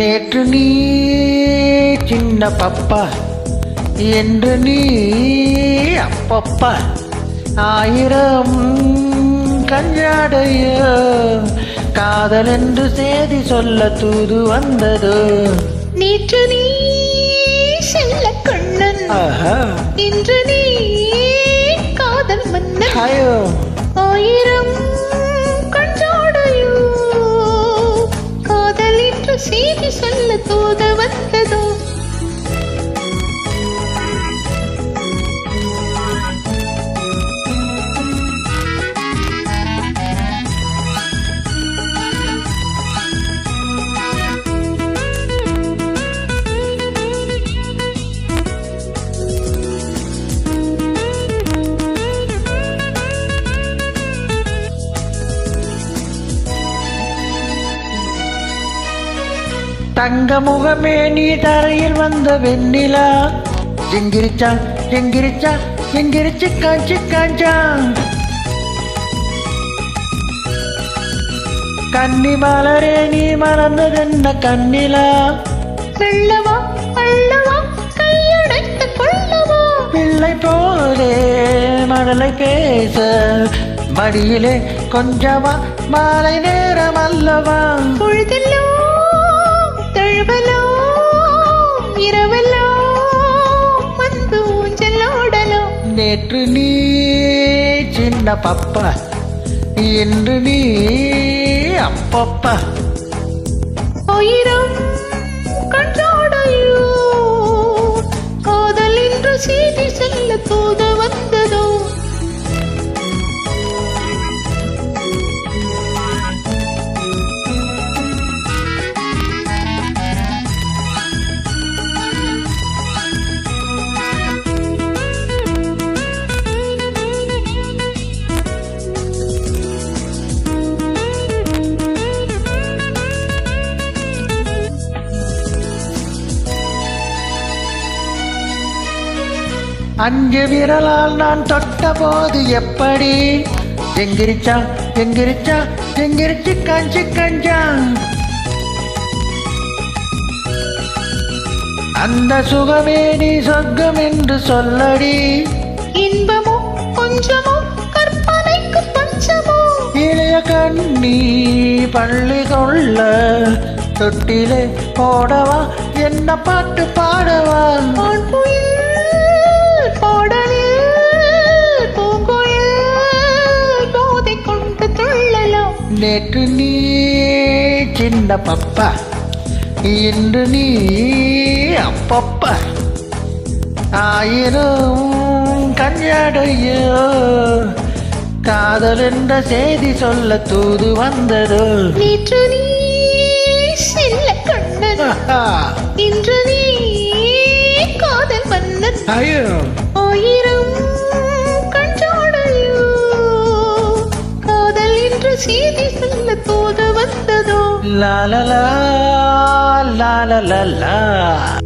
நேற்று நீ சின்ன பப்பா என்று நீ அப்பப்பா ஆயிரம் கஞ்சாடைய காதல் என்று செய்தி சொல்ல தூது வந்தது. நேற்று நீ செல்ல கண்ணன், இன்று நீ காதல் மன்னன். ஆயிரம் கஞ்சாடையோ காதல் என்று செய்தி சொல்ல தூது வந்ததோ. தங்க முகமே நீ தரையில் வந்த வெண்ணிலா, எங்கிரிச்சா எங்கிரிச்சா எங்கிரிச்சு காஞ்சி காஞ்சா. கன்னி மலரே நீ மறந்ததென்ன கண்ணிலா, வெள்ளவா அள்ளவா கையடைத்து கொள்ளவா. பிள்ளை போலே மழலை பேச மடியிலே கொஞ்சமா மாலை நேரம் அல்லவா. பொழுதெல்லாம் நேற்று நீ சின்ன பப்பா என்று நீ அப்பப்பா ஆயிரம் கஞ்சாடையோ காதல் என்று செய்தி செல்ல தூது வந்ததோ. அஞ்சு விரலால் நான் தொட்ட போது எப்படி எங்கிரிச்சா எங்கிரிச்சா எங்கிரிச்சு காஞ்சி கஞ்சா. அந்த சுகமே நீ சொர்க்கம் என்று சொல்லடி. இன்பமோ கொஞ்சமோ கற்பனைக்கு பஞ்சமோ. இளைய கண்ணி பள்ளி கொள்ள தொட்டிலே போடவா என்ன பாட்டு பாடவா. நேற்று நீ சின்ன பப்பா இன்று நீ அப்பப்பா ஆயிரம் கஞ்சாடையோ காதல் என்ற செய்தி சொல்ல தூது வந்ததோ. நேற்று நீ செல்ல கண்ணன், இன்று நீ காதல் மன்னன். ஆயிரம் கஞ்சாடையோ காதல் என்று செய்தி சொல்ல தூது வந்ததோ. லா லா லா லா லா லா.